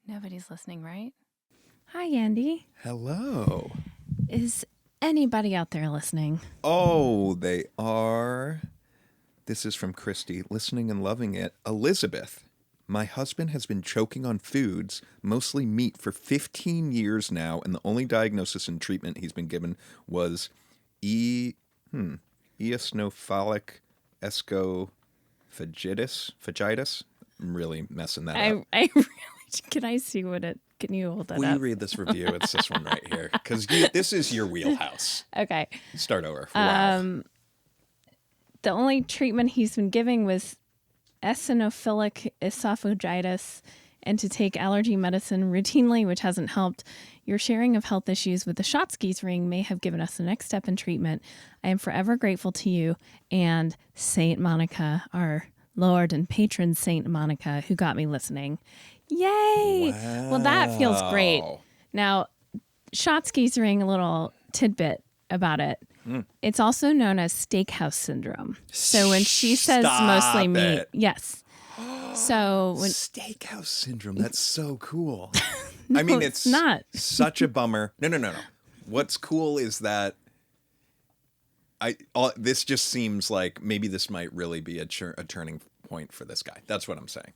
Nobody's listening, right? Hi, Andy. Hello. Is anybody out there listening? Oh, they are. This is from Christy, listening and loving it. Elizabeth, my husband has been choking on foods, mostly meat, for 15 years now, and the only diagnosis and treatment he's been given was eosinophilic esophagitis. I'm really messing that up. I really, can I see what it, can you hold that Will up? you read this review? It's this one right here. Because this is your wheelhouse. Okay. Start over. Wow. The only treatment he's been giving was eosinophilic esophagitis and to take allergy medicine routinely, which hasn't helped. Your sharing of health issues with the Shotskis ring may have given us the next step in treatment. I am forever grateful to you and Saint Monica, our Lord and patron Saint Monica, who got me listening. Yay! Wow. Well, that feels great. Now, Shotskis ring, a little tidbit about it. It's also known as Steakhouse Syndrome. So when she says mostly meat, yes. So when Steakhouse Syndrome, that's so cool. No, I mean, it's not such a bummer. No. What's cool is that this just seems like maybe this might really be a turning point for this guy. That's what I'm saying.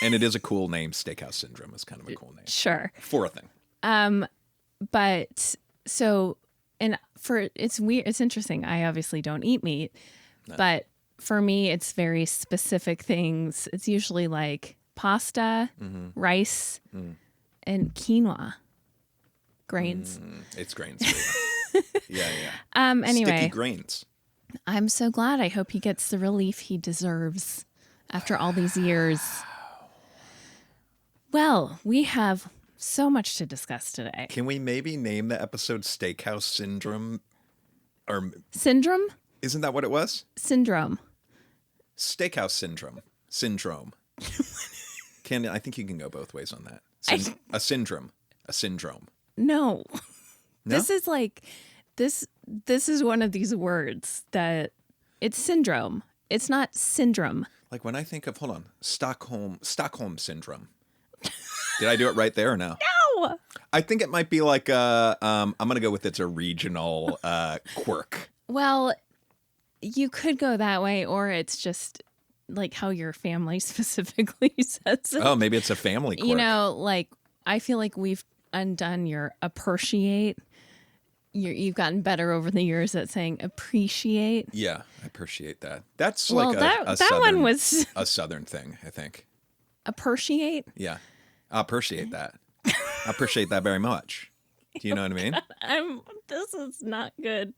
And it is a cool name. Steakhouse Syndrome is kind of a cool name. Sure. For a thing. But so, and for, it's weird. It's interesting. I obviously don't eat meat, but for me, it's very specific things. It's usually like pasta, rice, and quinoa. Grains. It's grains. Yeah. Anyway. Sticky grains. I'm so glad. I hope he gets the relief he deserves after all these years. Well, we have so much to discuss today. Can we maybe name the episode Steakhouse Syndrome? Or Syndrome? Isn't that what it was? Syndrome. Steakhouse Syndrome. Syndrome. I think you can go both ways on that. A syndrome. A syndrome. No. No? This is like, this is one of these words that it's syndrome. It's not syndrome. Like when I think of, hold on, Stockholm Syndrome. Did I do it right there or no? No. I think it might be like I'm going to go with it's a regional quirk. Well, you could go that way, or it's just like how your family specifically says it. Oh, maybe it's a family quirk. You know, like I feel like we've undone your appreciate. You've gotten better over the years at saying appreciate. Yeah, I appreciate that. That's well, like that southern, one was a southern thing, I think. Appreciate? Yeah, I appreciate that. I appreciate that very much. Do you know what I mean? This is not good.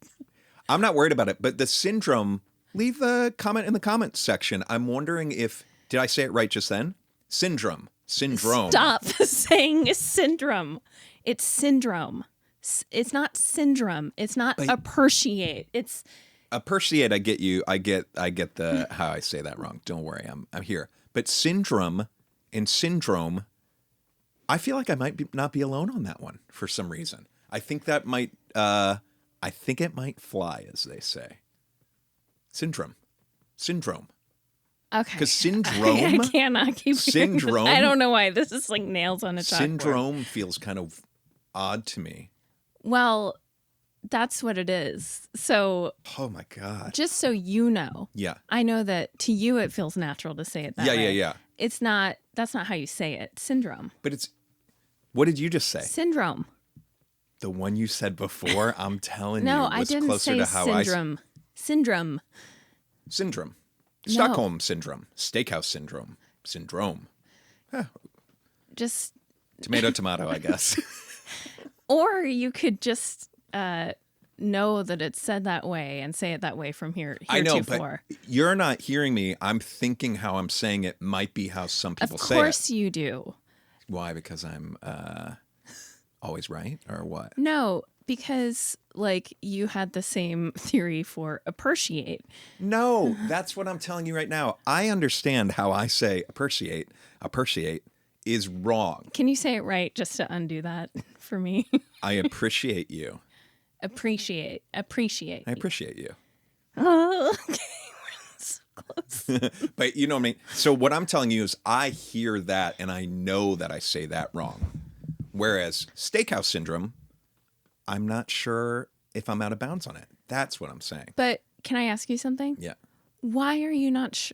I'm not worried about it, but the syndrome, leave a comment in the comments section. I'm wondering did I say it right just then? Syndrome. Stop saying syndrome. It's syndrome. It's not syndrome. It's not appreciate. It's appreciate. I get you. I get the how I say that wrong. Don't worry. I'm here. But syndrome and syndrome, I feel like I might not be alone on that one for some reason. I think that might I think it might fly, as they say. Syndrome. okay. Because syndrome. I cannot keep syndrome. I don't know why. This is like nails on a chalkboard. Syndrome feels kind of odd to me. Well, that's what it is. So, oh my God. Just so you know. Yeah. I know that to you it feels natural to say it that way. Yeah. It's not, that's not how you say it. Syndrome. But what did you just say? Syndrome. The one you said before, I'm telling you, no, was I didn't closer say to how syndrome. Syndrome. Syndrome. No. Stockholm Syndrome. Steakhouse Syndrome. Syndrome. Huh. Just. Tomato, I guess. Or you could just know that it's said that way and say it that way from here. I know, but you're not hearing me. I'm thinking how I'm saying it might be how some people say it. Of course you do. Why? Because I'm always right, or what? No, because like you had the same theory for appreciate. No, that's what I'm telling you right now. I understand how I say appreciate is wrong. Can you say it right just to undo that for me? I appreciate you. Appreciate. I appreciate you. Oh, okay. We're so close. But you know what I mean? So what I'm telling you is I hear that and I know that I say that wrong. Whereas Steakhouse Syndrome, I'm not sure if I'm out of bounds on it. That's what I'm saying. But can I ask you something? Yeah. Why are you not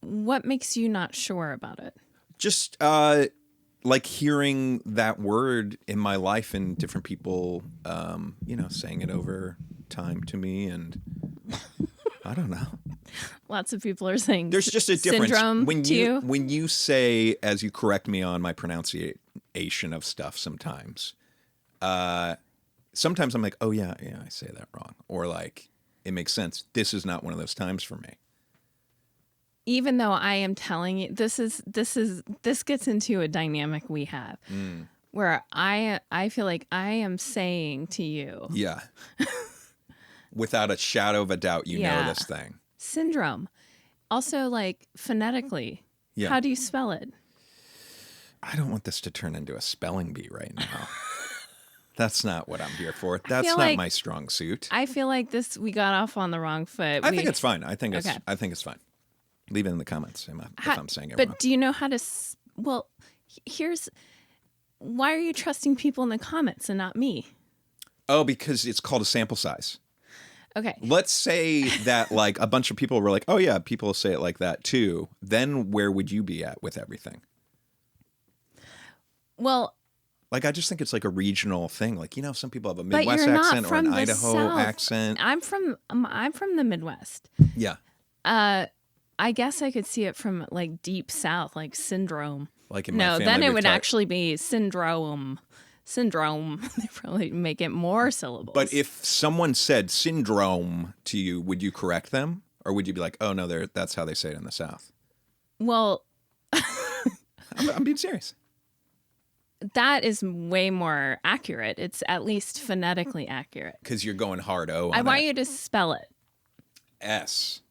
what makes you not sure about it? Just like hearing that word in my life and different people, saying it over time to me. And I don't know. Lots of people are saying there's just a difference syndrome when you say, as you correct me on my pronunciation of stuff sometimes. Sometimes I'm like, oh yeah, I say that wrong. Or like, it makes sense. This is not one of those times for me. Even though I am telling you, this gets into a dynamic we have where I feel like I am saying to you. Yeah. Without a shadow of a doubt, you know this thing. Syndrome. Also, like, phonetically. Yeah. How do you spell it? I don't want this to turn into a spelling bee right now. That's not what I'm here for. That's not my strong suit. I feel like we got off on the wrong foot. I think it's fine. I think it's fine. Leave it in the comments if I'm saying it wrong. But do you know how to... Well, why are you trusting people in the comments and not me? Oh, because it's called a sample size. Okay. Let's say that like a bunch of people were like, oh yeah, people say it like that too. Then where would you be at with everything? Well... Like, I just think it's like a regional thing. Like, some people have a Midwest accent or an Idaho accent. I'm from the Midwest. Yeah. I guess I could see it from like deep south, like syndrome. Like in my family, then it would actually be syndrome. Syndrome. They probably make it more syllables. But if someone said syndrome to you, would you correct them? Or would you be like, oh no, that's how they say it in the South? Well, I'm being serious. That is way more accurate. It's at least phonetically accurate. Because you're going hard O on I want you to spell it. SYNDROME.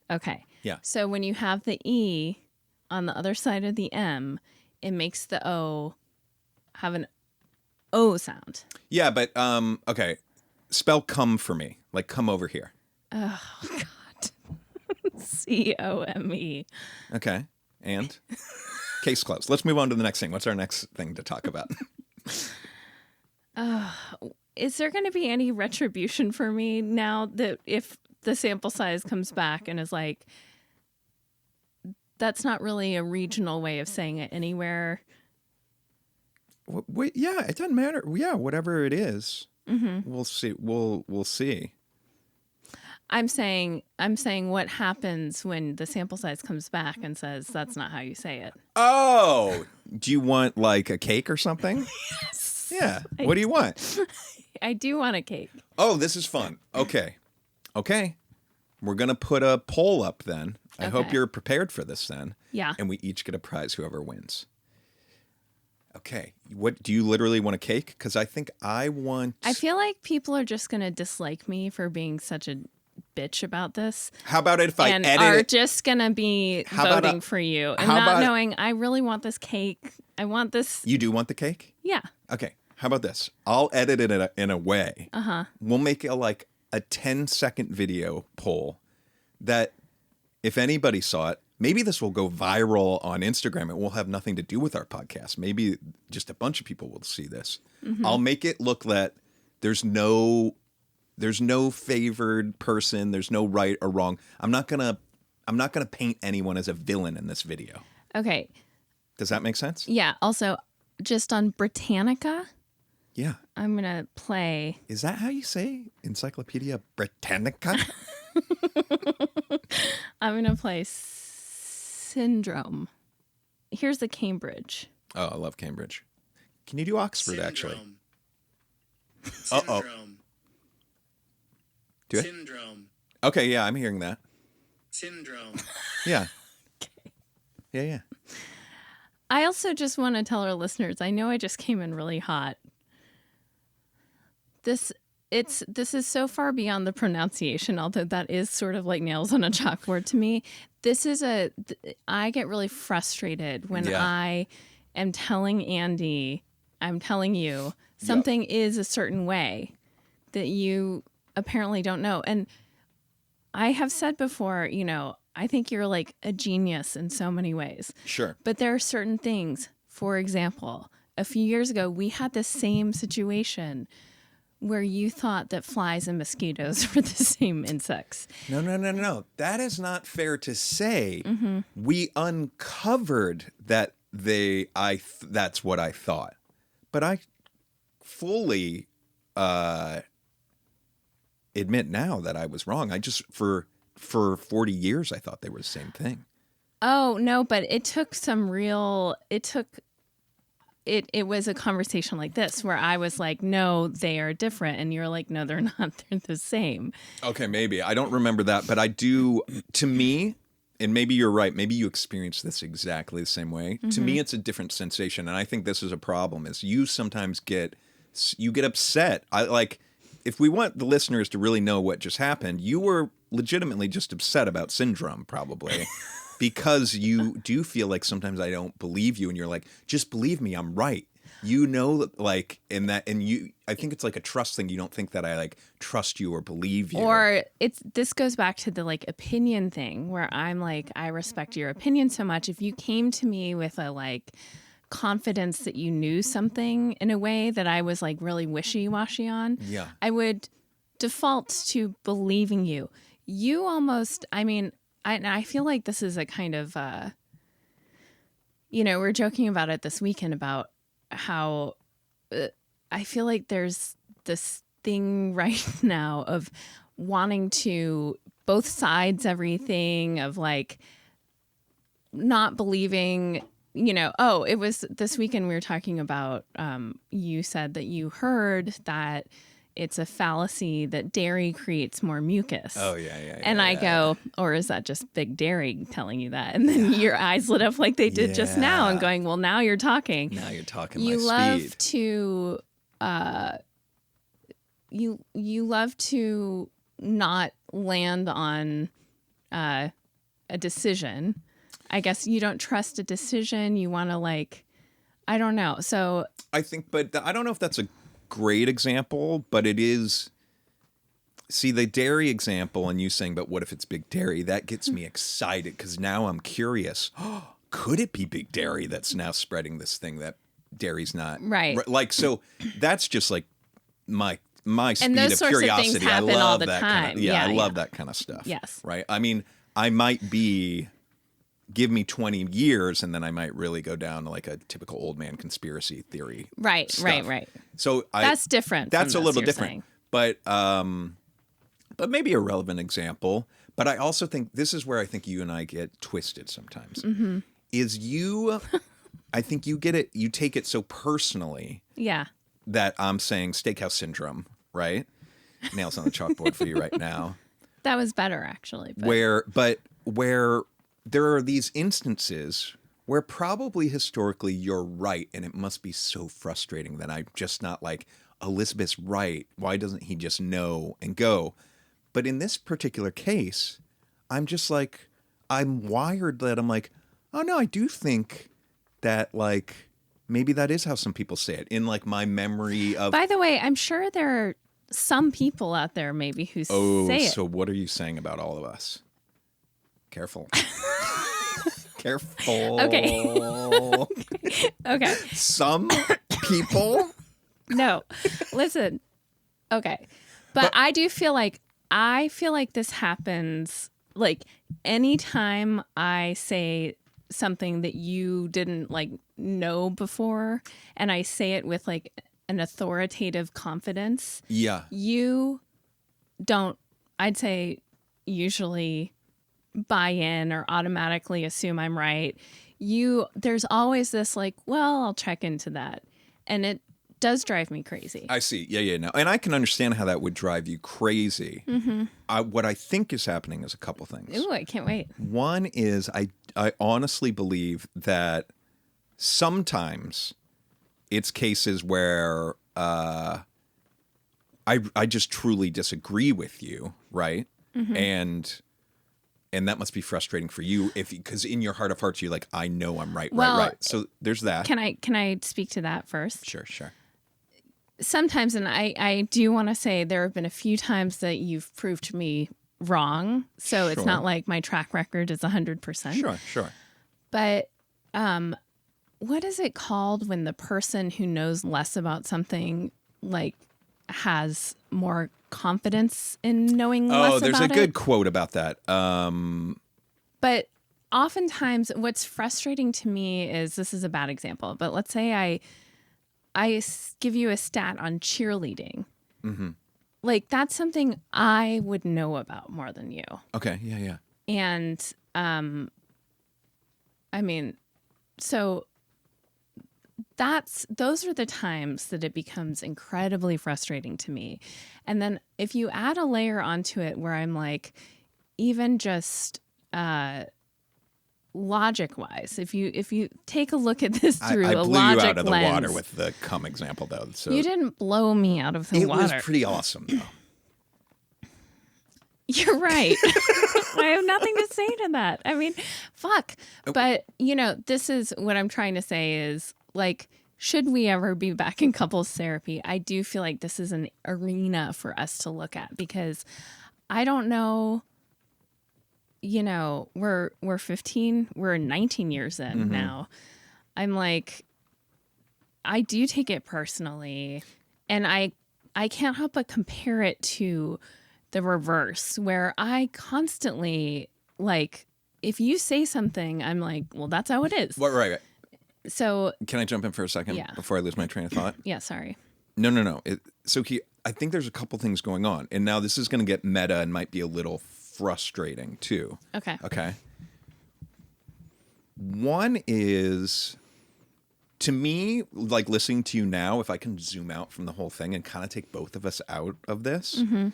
Okay. Yeah. So when you have the E on the other side of the M, it makes the O have an O sound. Yeah, but okay. Spell come for me. Like come over here. Oh God. COME. Okay. And case closed. Let's move on to the next thing. What's our next thing to talk about? Is there going to be any retribution for me now that if the sample size comes back and is like, that's not really a regional way of saying it anywhere? Wait, yeah, it doesn't matter. Yeah, whatever it is, we'll see. We'll see. I'm saying what happens when the sample size comes back and says that's not how you say it. Oh, do you want like a cake or something? Yes. Yeah. What do you want? I do want a cake. Oh, this is fun. Okay. We're going to put a poll up then. I hope you're prepared for this then. Yeah. And we each get a prize, whoever wins. Okay. What do you literally want a cake? Because I think I feel like people are just going to dislike me for being such a bitch about this. How about it if I edit are it? Just going to be voting for you and not knowing I really want this cake. I want this. You do want the cake? Yeah. Okay. How about this? I'll edit it in a way. We'll make it like a 10-second video poll that if anybody saw it, maybe this will go viral on Instagram. It will have nothing to do with our podcast. Maybe just a bunch of people will see this. I'll make it look that there's no favored person. There's no right or wrong. I'm not gonna paint anyone as a villain in this video. Okay. Does that make sense? Yeah. Also, just on Britannica. Yeah. I'm gonna play. Is that how you say Encyclopedia Britannica? I'm gonna play Syndrome. Here's the Cambridge. Oh, I love Cambridge. Can you do Oxford actually? Syndrome. Do it. Syndrome. Okay, yeah, I'm hearing that. Syndrome. Yeah. Okay. Yeah. I also just want to tell our listeners, I know I just came in really hot. This this is so far beyond the pronunciation, although that is sort of like nails on a chalkboard to me. I get really frustrated when Yeah. I am telling Andy, I'm telling you something is a certain way that you apparently don't know. And I have said before, I think you're like a genius in so many ways. Sure. But there are certain things. For example, a few years ago, we had the same situation where you thought that flies and mosquitoes were the same insects. No. That is not fair to say. We uncovered that that's what I thought. But I fully admit now that I was wrong. I just, for 40 years, I thought they were the same thing. Oh, no, but it took it was a conversation like this where I was like, no, they are different. And you're like, no, they're not. They're the same. Okay, maybe. I don't remember that, but I do, to me, and maybe you're right, maybe you experience this exactly the same way. To me, it's a different sensation. And I think this is a problem, is you sometimes get upset. If we want the listeners to really know what just happened, you were legitimately just upset about Syndrome, probably. Because you do feel like sometimes I don't believe you, and you're like, just believe me, I'm right. And I think it's like a trust thing. You don't think that I like trust you or believe you. Or this goes back to the like opinion thing where I'm like, I respect your opinion so much. If you came to me with a like confidence that you knew something in a way that I was like really wishy-washy on, I would default to believing you. You almost, I feel like this is a kind of, we're joking about it this weekend about how I feel like there's this thing right now of wanting to both sides everything, of like not believing, it was this weekend we were talking about, you said that you heard that it's a fallacy that dairy creates more mucus. Oh, yeah. And I go, or is that just Big Dairy telling you that? And then your eyes lit up like they did just now and going, well, now you're talking. Now you're talking you my love speed. To, you love to not land on a decision. I guess you don't trust a decision. You want to I don't know. So I think, but I don't know if that's a great example, but it is. See, the dairy example and you saying, but what if it's Big Dairy? That gets me excited because now I'm curious. Could it be Big Dairy that's now spreading this thing that dairy's not? Right. So that's just like my speed and those of sorts curiosity. Of things happen I love all the that time. kind of, I love that kind of stuff. Yes. Right. I might be. Give me 20 years and then I might really go down to like a typical old man conspiracy theory. Right. So that's different. That's a little different. Saying. But maybe a relevant example. But I also think this is where I think you and I get twisted sometimes. Mm-hmm. I think you get it, you take it so personally. Yeah. That I'm saying Steakhouse Syndrome, right? Nails on the chalkboard for you right now. That was better actually. But where there are these instances where probably historically you're right, and it must be so frustrating that I'm just not like, Elizabeth's right. Why doesn't he just know and go? But in this particular case, I'm just like, I'm wired that I'm like, oh no, I do think that like, maybe that is how some people say it in like my memory of. By the way, I'm sure there are some people out there maybe who say it. So what are you saying about all of us? Careful. Careful. Okay. Okay. Some people? No. Listen. Okay. But I do feel like this happens like anytime I say something that you didn't like know before and I say it with like an authoritative confidence. Yeah. You don't, I'd say, usually buy in or automatically assume I'm right. There's always this like, well, I'll check into that. And it does drive me crazy. I see. Yeah. No. And I can understand how that would drive you crazy. Mm-hmm. What I think is happening is a couple things. Ooh, I can't wait. One is I honestly believe that sometimes it's cases where I just truly disagree with you, right? Mm-hmm. And that must be frustrating for you because in your heart of hearts you're like, I know I'm right, Well, right. So there's that. Can I speak to that first? Sure. Sometimes, and I do want to say there have been a few times that you've proved me wrong. So it's Sure. not like my track record is 100%. Sure. But what is it called when the person who knows less about something like has more confidence in knowing less about it? Oh, there's a good quote about that. But oftentimes what's frustrating to me is, this is a bad example, but let's say I give you a stat on cheerleading. Mm-hmm. Like, that's something I would know about more than you. Okay, yeah. And I mean, so those are the times that it becomes incredibly frustrating to me. And then if you add a layer onto it where I'm like, even just logic wise, if you take a look at this through I a blew logic you out of the lens, water with the cum example, though. So you didn't blow me out of the water. It was pretty awesome, though. You're right. I have nothing to say to that. I mean, fuck. But, this is what I'm trying to say is, like, should we ever be back in couples therapy? I do feel like this is an arena for us to look at, because I don't know, we're 15, we're 19 years in now. I'm like, I do take it personally, and I can't help but compare it to the reverse, where I constantly, like, if you say something, I'm like, well, that's how it is. Right. So can I jump in for a second before I lose my train of thought? Yeah, sorry. No. I think there's a couple things going on, and now this is going to get meta and might be a little frustrating too. Okay. One is, to me, like, listening to you now, if I can zoom out from the whole thing and kind of take both of us out of this. Mm-hmm.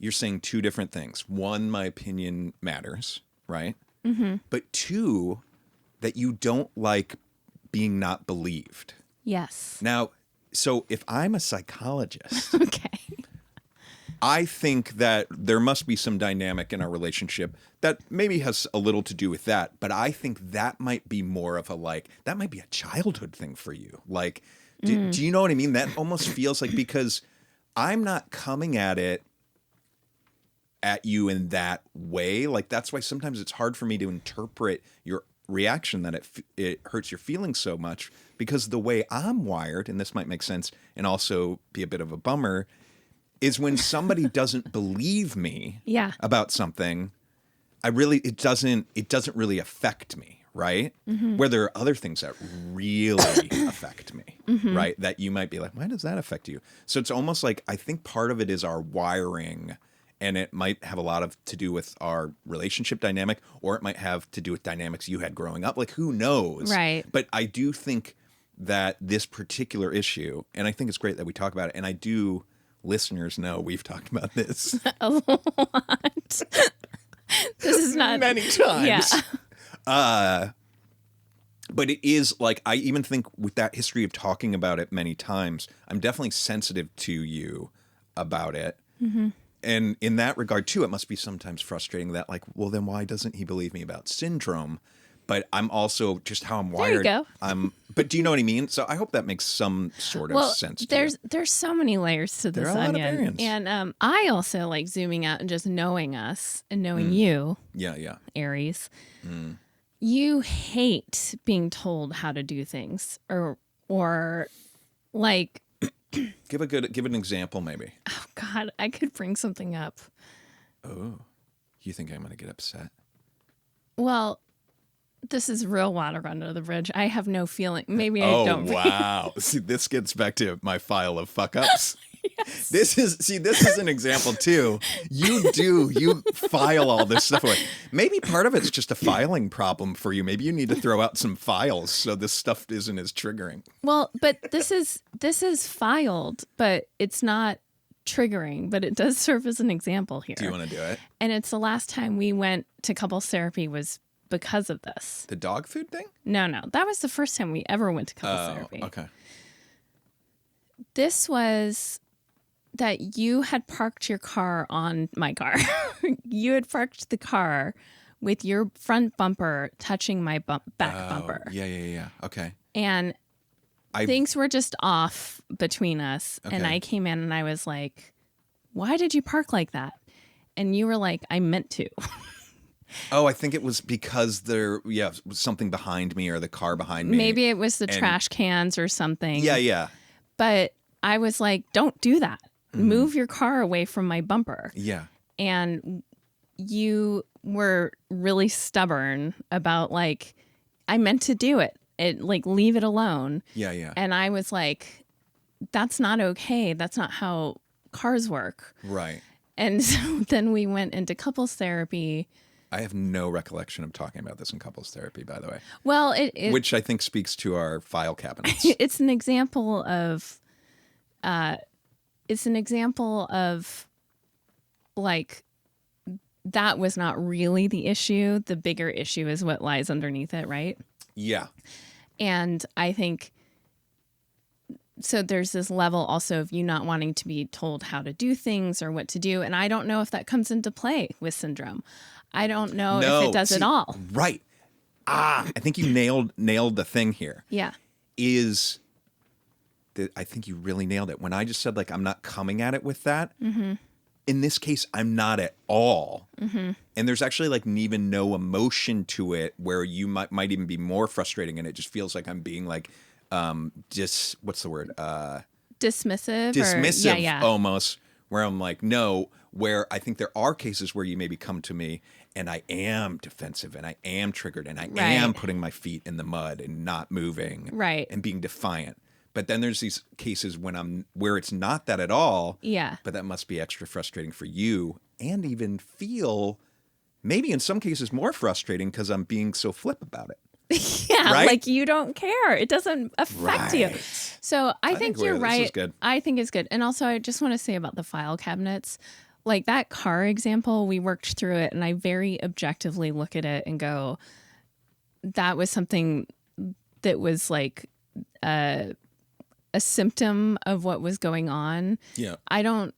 You're saying two different things. One, my opinion matters, right? Mm-hmm. But two, that you don't like being not believed. Yes. Now, so if I'm a psychologist, okay, I think that there must be some dynamic in our relationship that maybe has a little to do with that. But I think that might be more of that might be a childhood thing for you. Like, do you know what I mean? That almost feels like, because I'm not coming at you in that way. Like, that's why sometimes it's hard for me to interpret your reaction, that it hurts your feelings so much, because the way I'm wired, and this might make sense and also be a bit of a bummer, is when somebody doesn't believe me about something, it doesn't really affect me, right? Mm-hmm. Where there are other things that really affect me, right? That you might be like, why does that affect you? So it's almost like, I think part of it is our wiring. And it might have a lot to do with our relationship dynamic, or it might have to do with dynamics you had growing up. Like, who knows? Right. But I do think that this particular issue, and I think it's great that we talk about it, and I do, listeners know we've talked about this a lot. This is not many times. Yeah. But it is like, I even think with that history of talking about it many times, I'm definitely sensitive to you about it. Mm-hmm. And in that regard, too, it must be sometimes frustrating that, like, well, then why doesn't he believe me about syndrome? But I'm also just how I'm wired. There you go. But do you know what I mean? So I hope that makes some sort of sense to you. There's so many layers to this onion. There are a lot of variants. And I also like zooming out and just knowing us and knowing you. Yeah. Aries. Mm. You hate being told how to do things, or like. Give an example, maybe. Oh God, I could bring something up. Oh, you think I'm going to get upset? Well, this is real water under the bridge. I have no feeling. Maybe I don't. Oh wow! See, this gets back to my file of fuck ups. Yes. This is an example too. You file all this stuff away. Maybe part of it's just a filing problem for you. Maybe you need to throw out some files so this stuff isn't as triggering. Well, but this is filed, but it's not triggering, but it does serve as an example here. Do you want to do it? And it's the last time we went to couples therapy was because of this. The dog food thing? No. That was the first time we ever went to couples therapy. Okay. This was that you had parked your car on my car. You had parked the car with your front bumper touching my back bumper. Yeah. Okay. And things were just off between us. Okay. And I came in and I was like, why did you park like that? And you were like, I meant to. Oh, I think it was because there was something behind me or the car behind me. Maybe it was the trash cans or something. Yeah. But I was like, don't do that. Move your car away from my bumper. Yeah. And you were really stubborn about like, I meant to do it. Like, leave it alone. Yeah. And I was like, that's not okay. That's not how cars work. Right. And so then we went into couples therapy. I have no recollection of talking about this in couples therapy, by the way. Well, which I think speaks to our file cabinets. It's an example of, like, that was not really the issue. The bigger issue is what lies underneath it, right? Yeah. And I think, so there's this level also of you not wanting to be told how to do things or what to do. And I don't know if that comes into play with Syndruhm. I don't know if it does at all. Right. I think you nailed the thing here. Yeah. I think you really nailed it. When I just said, like, I'm not coming at it with that, in this case, I'm not at all. And there's actually, like, even no emotion to it where you might even be more frustrating, and it just feels like I'm being, like, what's the word? Dismissive? Dismissive, almost, where I'm like, no, where I think there are cases where you maybe come to me and I am defensive and I am triggered and I am putting my feet in the mud and not moving and being defiant. But then there's these cases where it's not that at all. Yeah. But that must be extra frustrating for you and even feel maybe in some cases more frustrating because I'm being so flip about it. Yeah, like you don't care. It doesn't affect you. So I think you're right. This is good. I think it's good. And also I just want to say about the file cabinets, like that car example, we worked through it and I very objectively look at it and go, that was something that was like a symptom of what was going on. Yeah. I don't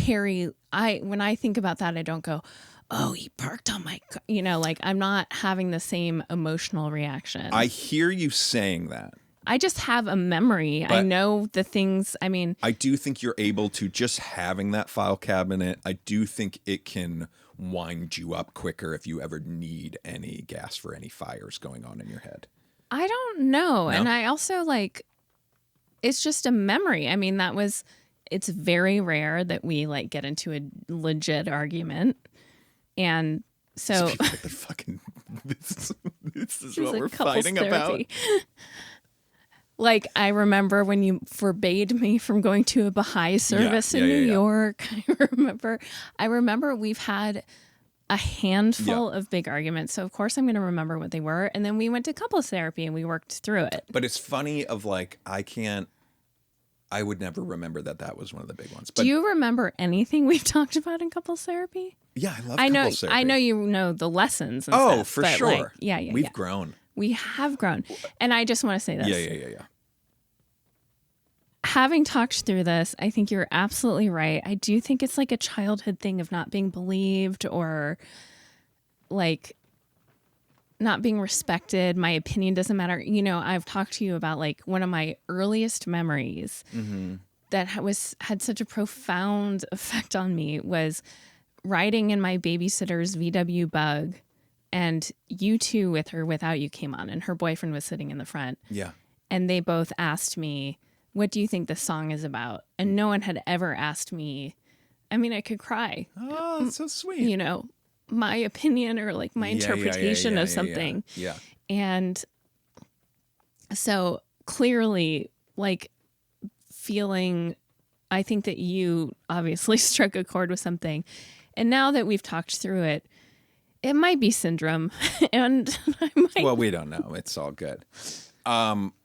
when I think about that, I don't go, oh, he parked on my car. Like I'm not having the same emotional reaction. I hear you saying that. I just have a memory. I know the things. I mean, I do think you're able to, just having that file cabinet, I do think it can wind you up quicker if you ever need any gas for any fires going on in your head. I don't know. No? And I also like, it's just a memory. I mean, it's very rare that we like get into a legit argument. And so this is what we're fighting about. Like, I remember when you forbade me from going to a Baha'i service in New York. I remember we've had a handful of big arguments. So, of course, I'm going to remember what they were. And then we went to couples therapy and we worked through it. But it's funny of like, I would never remember that was one of the big ones. But do you remember anything we've talked about in couples therapy? Yeah, I love couples therapy. I know you know the lessons and stuff. Oh, for sure. Like, We've grown. We have grown. And I just want to say this. Yeah. Having talked through this, I think you're absolutely right. I do think it's like a childhood thing of not being believed or like not being respected. My opinion doesn't matter. I've talked to you about like one of my earliest memories that had such a profound effect on me was riding in my babysitter's VW Bug, and You Too with her Without You came on, and her boyfriend was sitting in the front. Yeah. And they both asked me, what do you think this song is about? And no one had ever asked me. I mean, I could cry. Oh, that's so sweet. My opinion or like my interpretation of something. Yeah. And so clearly, like feeling, I think that you obviously struck a chord with something. And now that we've talked through it, it might be Syndruhm. And Well, we don't know. It's all good.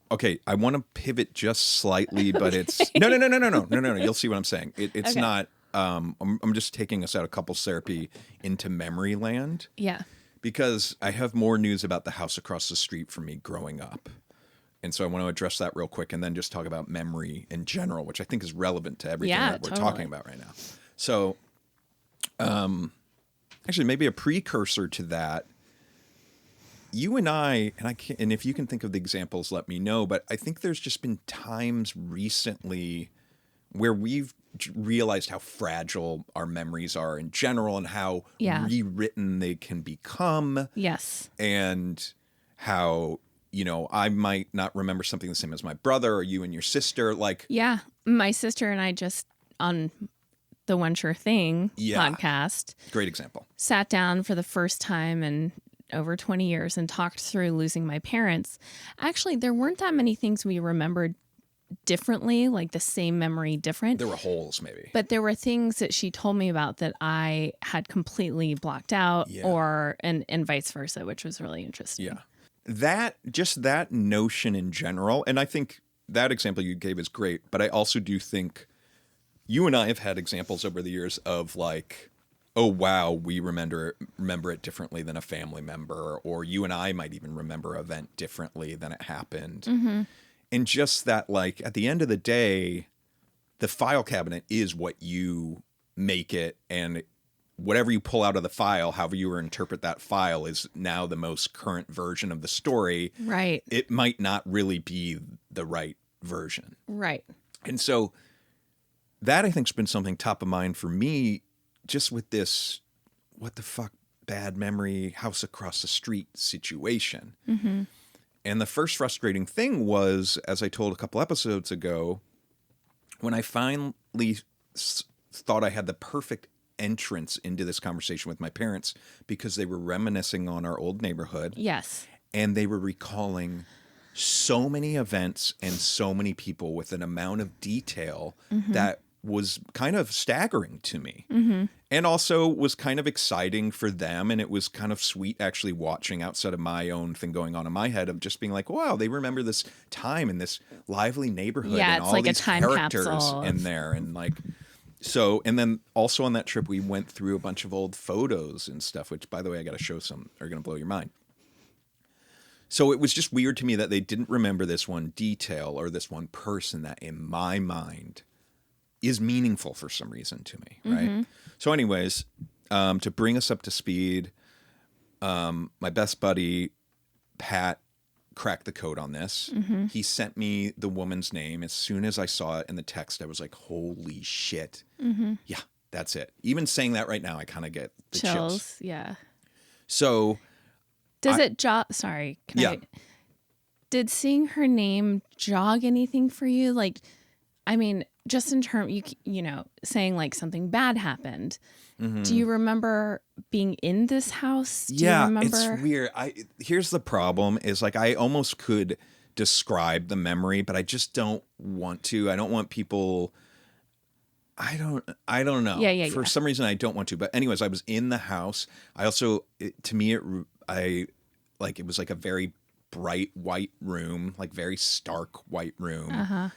Okay, I want to pivot just slightly, but it's no. You'll see what I'm saying. It's okay. Not. I'm just taking us out of couples therapy into memory land. Yeah. Because I have more news about the house across the street from me growing up. And so I want to address that real quick and then just talk about memory in general, which I think is relevant to everything Yeah, that we're totally. talking about right now. So, actually, maybe a precursor to that, you and I can't, and if you can think of the examples, let me know. But I think there's just been times recently where we've realized how fragile our memories are in general and how Yeah. rewritten they can become. Yes. And how, I might not remember something the same as my brother or you and your sister. Like, Yeah. My sister and I just on the One Sure Thing Yeah. podcast great example. sat down for the first time in over 20 years and talked through losing my parents. Actually, there weren't that many things we remembered differently, like the same memory different. There were holes, maybe. But there were things that she told me about that I had completely blocked out, Yeah. and vice versa, which was really interesting. Yeah. That notion in general, and I think that example you gave is great, but I also do think you and I have had examples over the years of like, oh wow, we remember it differently than a family member, or you and I might even remember an event differently than it happened. Mm-hmm. And just that, like, at the end of the day, the file cabinet is what you make it, and whatever you pull out of the file, however you interpret that file, is now the most current version of the story. Right. It might not really be the right version. Right. And so that, I think, has been something top of mind for me, just with this what the fuck bad memory house across the street situation. Mm-hmm. And the first frustrating thing was, as I told a couple episodes ago, when I finally thought I had the perfect entrance into this conversation with my parents, because they were reminiscing on our old neighborhood. Yes. And they were recalling so many events and so many people with an amount of detail that was kind of staggering to me. Mm-hmm. And also was kind of exciting for them. And it was kind of sweet actually watching outside of my own thing going on in my head of just being like, wow, they remember this time in this lively neighborhood. Yeah, and it's all like a these time characters capsule. in there. And like, so, and then also on that trip, we went through a bunch of old photos and stuff, which, by the way, I got to show some, are going to blow your mind. So it was just weird to me that they didn't remember this one detail or this one person that in my mind is meaningful for some reason to me, right? Mm-hmm. So anyways, to bring us up to speed, my best buddy, Pat, cracked the code on this. Mm-hmm. He sent me the woman's name. As soon as I saw it in the text, I was like, holy shit. Mm-hmm. Yeah, that's it. Even saying that right now, I kind of get the chills. Yeah. So Does it jog? Sorry. Did seeing her name jog anything for you? Like, I mean, just in terms, saying like something bad happened. mm-hmm. Do you remember being in this house? Do you Yeah, remember? it's weird. Here's the problem is like I almost could describe the memory, but I just don't want to. I don't want people. I don't know. Yeah. For some reason, I don't want to. But anyways, I was in the house. I also, to me, it was like a very bright white room, like very stark white room. Uh-huh.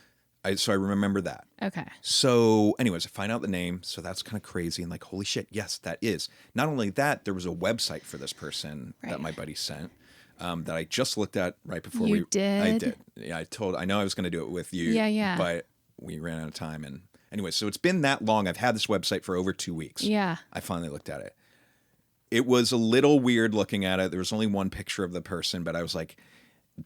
So I remember that. Okay. So anyways, I find out the name. So that's kind of crazy. And like, holy shit, yes, that is. Not only that, there was a website for this person that my buddy sent that I just looked at right before You did? I did. Yeah, I know I was going to do it with you. Yeah. But we ran out of time. And anyway, so it's been that long. I've had this website for over 2 weeks. Yeah. I finally looked at it. It was a little weird looking at it. There was only one picture of the person, but I was like,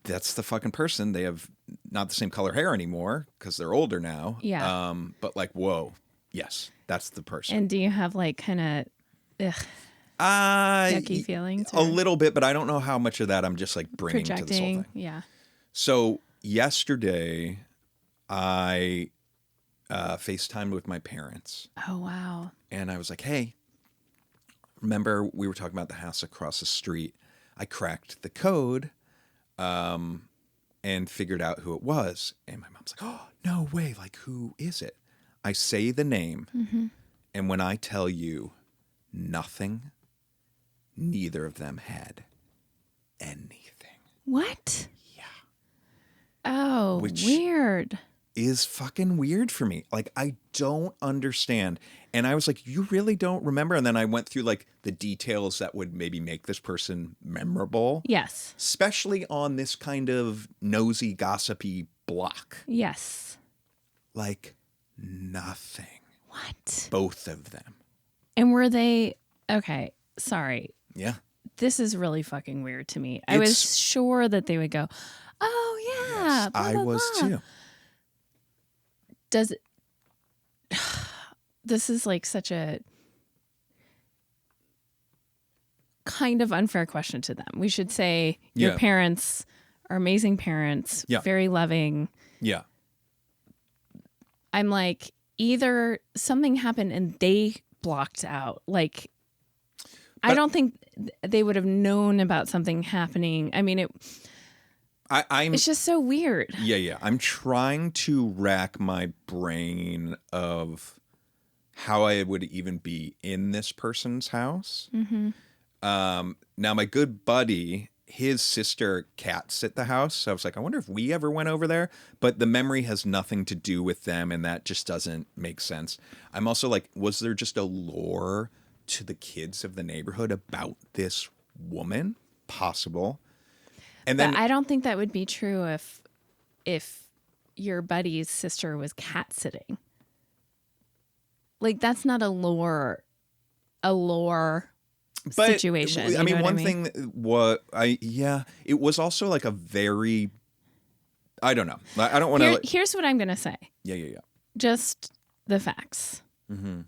that's the fucking person. They have not the same color hair anymore because they're older now. Yeah. But like, whoa, yes, that's the person. And do you have like kind of yucky feelings? A little bit, but I don't know how much of that I'm just like bringing to this whole thing. Yeah. So yesterday, I FaceTimed with my parents. Oh, wow. And I was like, hey, remember we were talking about the house across the street? I cracked the code and figured out who it was. And my mom's like, oh, no way. Like, who is it? I say the name. Mm-hmm. And when I tell you nothing, neither of them had anything. What? Yeah. Oh, weird. Is fucking weird for me. Like, I don't understand. And I was like, you really don't remember? And then I went through like the details that would maybe make this person memorable. Yes. Especially on this kind of nosy, gossipy block. Yes. Like nothing. What? Both of them. And were they okay? Sorry. Yeah. This is really fucking weird to me. I was sure that they would go, "Oh yeah." Yes, blah, I blah, was blah. too. Does it? This is like such a kind of unfair question to them. We should say your Yeah. parents are amazing parents, Yeah. very loving. Yeah. I'm like, either something happened and they blocked out. Like, I But- don't think they would have known about something happening. I mean, I'm it's just so weird. Yeah. I'm trying to rack my brain of how I would even be in this person's house. Mm-hmm. Now, my good buddy, his sister cats at the house. So I was like, I wonder if we ever went over there. But the memory has nothing to do with them, and that just doesn't make sense. I'm also like, was there just a lore to the kids of the neighborhood about this woman? Possible. And then But I don't think that would be true if your buddy's sister was cat sitting. Like, that's not a lore situation. I mean, one thing it was also like a very, I don't know. I don't want to. Here's what I'm gonna say. Yeah. Just the facts. Mm-hmm.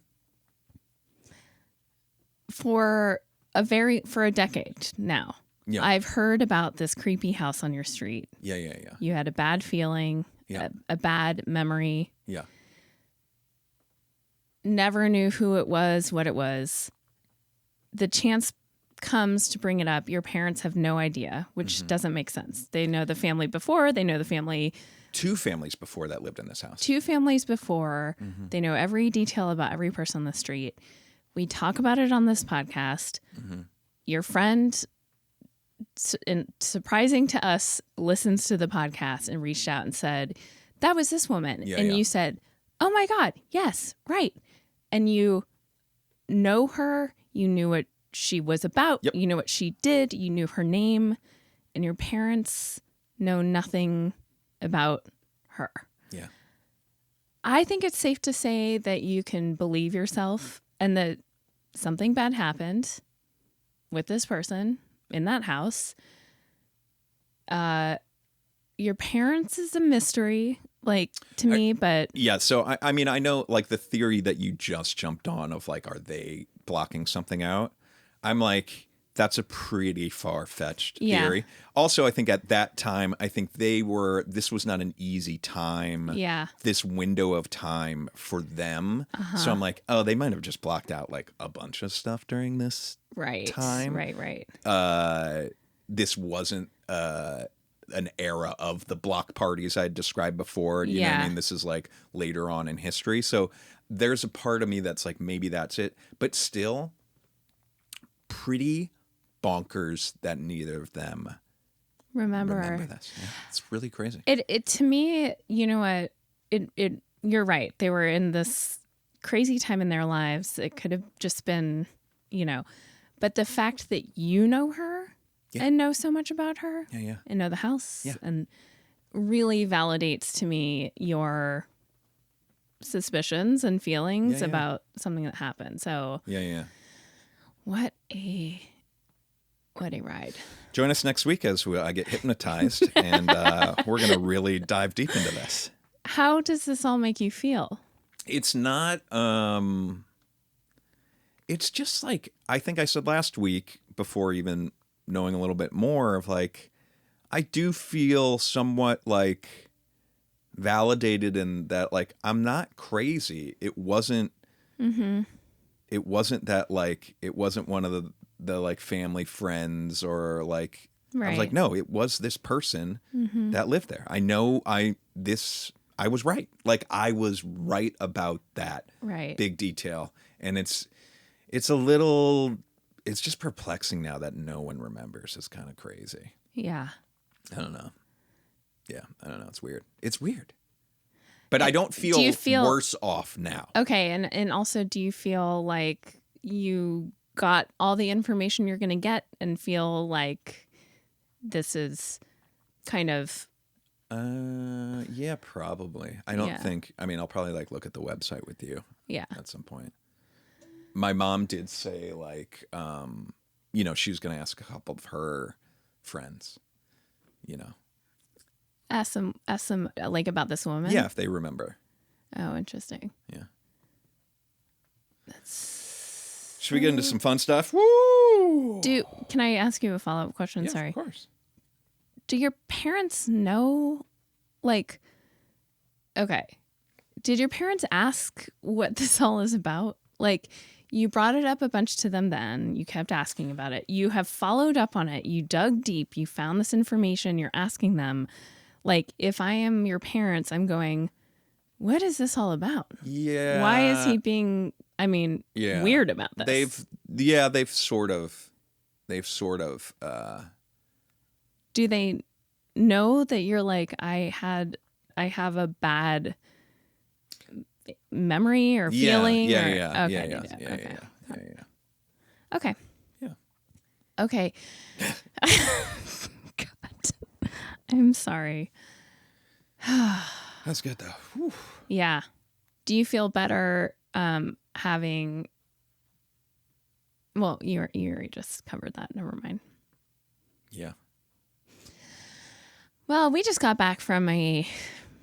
For a decade now, Yeah. I've heard about this creepy house on your street. Yeah. You had a bad feeling, Yeah. a bad memory. Yeah. Never knew who it was, what it was. The chance comes to bring it up. Your parents have no idea, which Mm-hmm. doesn't make sense. They know the family before. They know the family. Two families before that lived in this house. Two families before. Mm-hmm. They know every detail about every person on the street. We talk about it on this podcast. Mm-hmm. Your friend, and surprising to us, listens to the podcast and reached out and said, that was this woman. Yeah, and yeah. you said, oh my God, yes, right. And you know her. You knew what she was about. Yep. You know what she did. You knew her name. And your parents know nothing about her. Yeah. I think it's safe to say that you can believe yourself and that something bad happened with this person in that house. Your parents is a mystery, like, to me, but Yeah. So, I mean, I know like the theory that you just jumped on of like, are they blocking something out? I'm like, that's a pretty far-fetched Yeah. theory. Also, I think at that time, this was not an easy time. yeah. This window of time for them. Uh-huh. So I'm like, oh, they might have just blocked out like a bunch of stuff during this Right. time. Right. This wasn't an era of the block parties I had described before. You know what Yeah. I mean? This is like later on in history. So there's a part of me that's like, maybe that's it. But still, pretty bonkers that neither of them Remember this. Yeah, it's really crazy. it to me, you know what? It you're right. They were in this crazy time in their lives. It could have just been, but the fact that you know her Yeah. and know so much about her Yeah. and know the house Yeah. and really validates to me your suspicions and feelings Yeah. about something that happened. So Yeah. what a ride. Join us next week as I get hypnotized, and we're going to really dive deep into this. How does this all make you feel? It's not, it's just like, I think I said last week, before even knowing a little bit more, of like, I do feel somewhat like validated in that, like, I'm not crazy. It wasn't, it wasn't that, like, it wasn't one of the like family friends or like, I was Right. like, no, it was this person that lived there. I know I was right. Like, I was right about that Right. big detail. And it's just perplexing now that no one remembers. It's kind of crazy. Yeah. I don't know. Yeah, I don't know. It's weird. It's weird. But I don't Do you feel worse off now. Okay, and also, do you feel like you got all the information you're going to get and feel like this is kind of... Yeah, probably. I don't think, I mean, I'll probably like look at the website with you at some point. My mom did say like, you know, she was going to ask a couple of her friends, you know. Ask them like about this woman? Yeah, if they remember. Oh, interesting. Yeah. That's... Should we get into some fun stuff? Woo! Can I ask you a follow-up question? Yeah, Sorry. of course. Do your parents know, like, okay, did your parents ask what this all is about? Like, you brought it up a bunch to them then. You kept asking about it. You have followed up on it. You dug deep. You found this information. You're asking them. Like, if I am your parents, I'm going, what is this all about? Yeah. Why is he being, weird about this? They've sort of, do they know that you're like, I have a bad memory or feeling? Yeah. Okay. Yeah. Okay. God. I'm sorry. That's good though. Whew. Yeah. Do you feel better having... Well, you already just covered that. Never mind. Yeah. Well, we just got back from a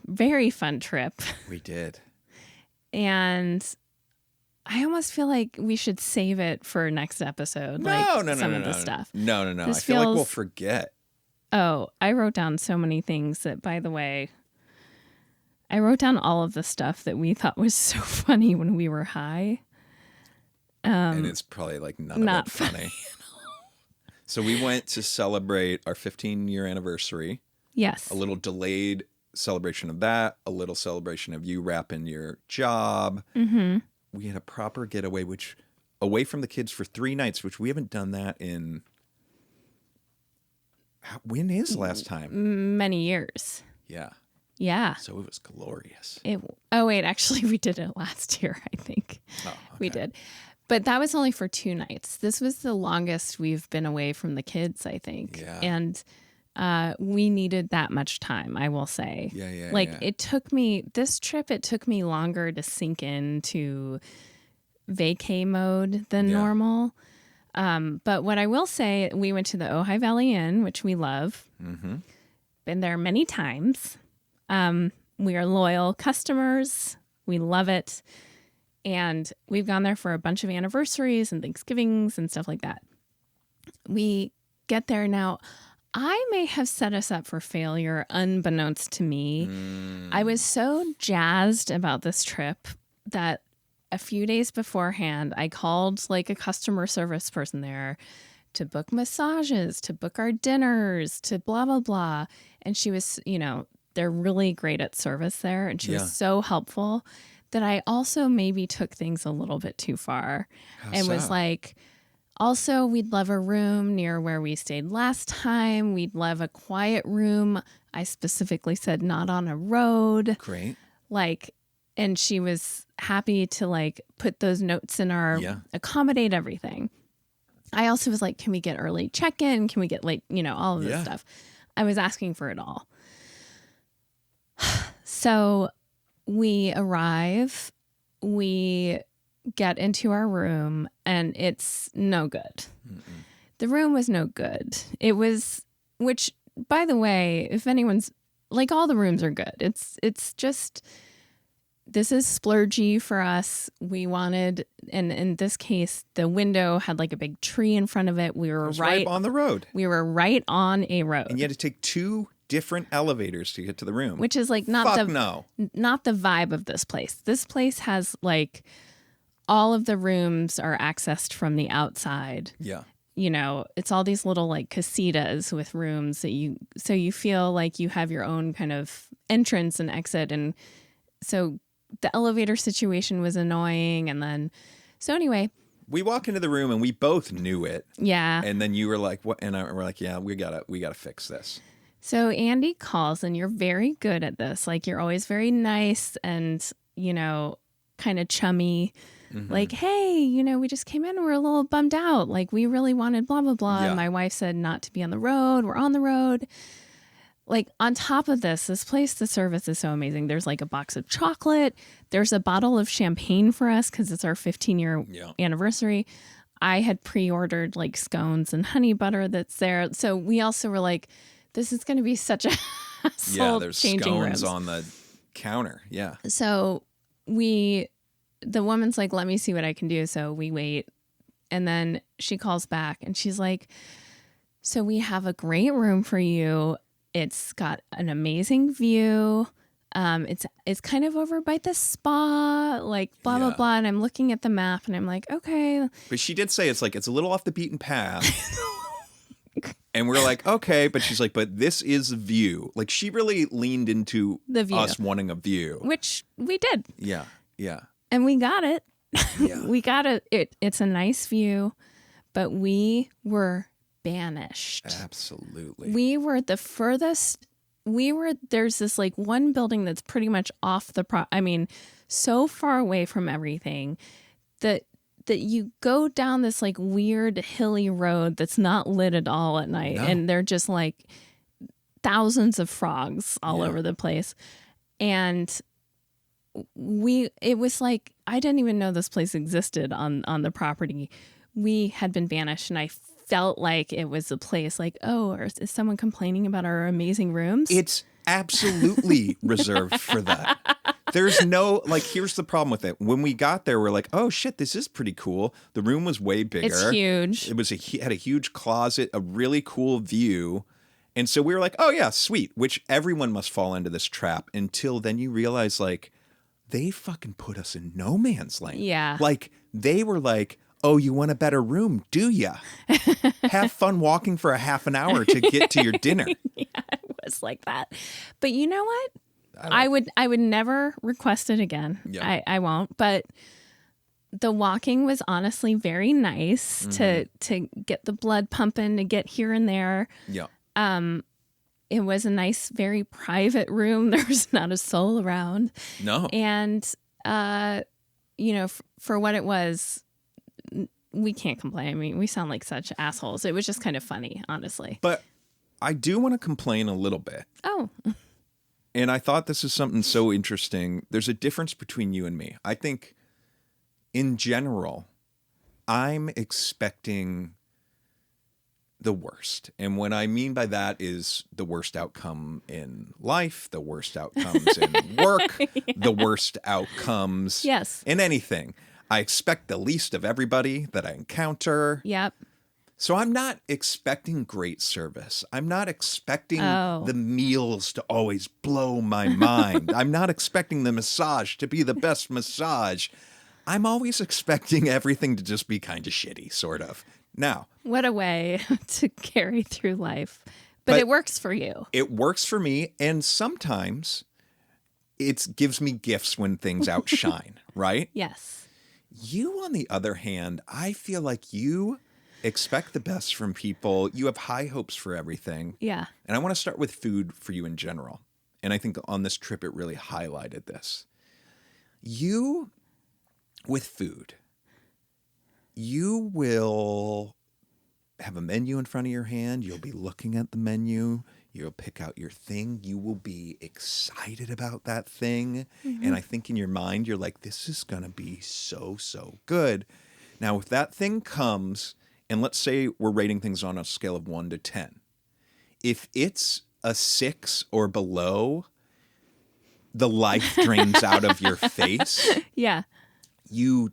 very fun trip. We did. And I almost feel like we should save it for next episode. No. Some of the stuff. No. I feel like we'll forget. Oh, I wrote down so many things that, by the way, I wrote down all of the stuff that we thought was so funny when we were high. And it's probably like none of it funny. So we went to celebrate our 15-year anniversary. Yes. A little delayed celebration of that, a little celebration of you wrapping your job. Mm-hmm. We had a proper getaway, which away from the kids for 3 nights, which we haven't done that in... When is the last time? Many years. Yeah. Yeah. So it was glorious. Oh, wait, actually, we did it last year, I think. Oh, okay. We did. But that was only for 2 nights. This was the longest we've been away from the kids, I think. Yeah. And we needed that much time, I will say. Yeah. It took me longer to sink into vacay mode than normal. But what I will say, we went to the Ojai Valley Inn, which we love. Mm-hmm. Been there many times. We are loyal customers. We love it. And we've gone there for a bunch of anniversaries and Thanksgivings and stuff like that. We get there now. I may have set us up for failure unbeknownst to me. I was so jazzed about this trip that a few days beforehand, I called like a customer service person there to book massages, to book our dinners, to blah, blah, blah. And she was, they're really great at service there. And she was so helpful that I also maybe took things a little bit too far. And was like, also, we'd love a room near where we stayed last time. We'd love a quiet room. I specifically said not on a road. Great. And she was happy to put those notes in our accommodate everything. I also was like, can we get early check-in? Can we get late, all of this stuff. I was asking for it all. So we arrive, we get into our room, and it's no good. Mm-mm. The room was no good. It was, which, by the way, if anyone's, all the rooms are good. It's just, this is splurgy for us. We wanted, and in this case, the window had a big tree in front of it. We were right on the road. We were right on a road. And you had to take 2 different elevators to get to the room. Which is not the vibe of this place. This place has all of the rooms are accessed from the outside. Yeah. It's all these little casitas with rooms that so you feel like you have your own kind of entrance and exit. And so the elevator situation was annoying. And then, so anyway. We walk into the room and we both knew it. Yeah. And then you were like, what? And we're like, yeah, we gotta fix this. So Andy calls, and you're very good at this. Like, you're always very nice and, kind of chummy. Like, hey, we just came in. We're a little bummed out. Like, we really wanted blah, blah, blah. Yeah. And my wife said not to be on the road. We're on the road. Like, on top of this place, the service is so amazing. There's like a box of chocolate. There's a bottle of champagne for us because it's our 15-year anniversary. I had pre-ordered like scones and honey butter that's there. So we also were like, this is going to be such a hassle. Yeah, there's changing scones rooms on the counter. Yeah. So the woman's like, let me see what I can do. So we wait. And then she calls back and she's like, so we have a great room for you. It's got an amazing view. It's kind of over by the spa, like blah, blah, blah. And I'm looking at the map and I'm like, okay. But she did say it's a little off the beaten path. And we're like, okay. But she's like, but this is a view. Like, she really leaned into The view. us wanting a view. Which we did. Yeah. Yeah. And we got it. Yeah. We got it. It's a nice view, but we were banished. Absolutely. We were the furthest. There's this like one building that's pretty much off the so far away from everything that you go down this like weird hilly road that's not lit at all at night. No. And they're just like thousands of frogs all over the place. And it was like, I didn't even know this place existed on the property. We had been banished, and I felt like it was a place like, is someone complaining about our amazing rooms? It's absolutely reserved for that. There's no, here's the problem with it. When we got there, we're like, oh shit, this is pretty cool. The room was way bigger. It's huge. It had a huge closet, a really cool view. And so we were like, oh yeah, sweet, which everyone must fall into this trap until then you realize they fucking put us in no man's land. Yeah. They were like, oh, you want a better room, do ya? Have fun walking for a half an hour to get to your dinner. Yeah, it was like that. But you know what? I would never request it again. Yeah. I won't. But the walking was honestly very nice to get the blood pumping, to get here and there. Yeah. It was a nice, very private room. There was not a soul around. No. And, for what it was, we can't complain. I mean, we sound like such assholes. It was just kind of funny, honestly. But I do want to complain a little bit. Oh. And I thought this is something so interesting. There's a difference between you and me. I think, in general, I'm expecting the worst. And what I mean by that is the worst outcome in life, the worst outcomes in work, the worst outcomes in anything. I expect the least of everybody that I encounter. Yep. So I'm not expecting great service. I'm not expecting the meals to always blow my mind. I'm not expecting the massage to be the best massage. I'm always expecting everything to just be kind of shitty, sort of. Now, what a way to carry through life. But it works for you. It works for me. And sometimes it gives me gifts when things outshine, right? Yes. You, on the other hand, I feel like you expect the best from people. You have high hopes for everything. Yeah. And I want to start with food for you in general. And I think on this trip, it really highlighted this. You, with food, you will have a menu in front of your hand. You'll be looking at the menu. You'll pick out your thing. You will be excited about that thing. Mm-hmm. And I think in your mind, you're like, this is going to be so, so good. Now, if that thing comes, and let's say we're rating things on a scale of 1 to 10. If it's a 6 or below, the life drains out of your face. Yeah. You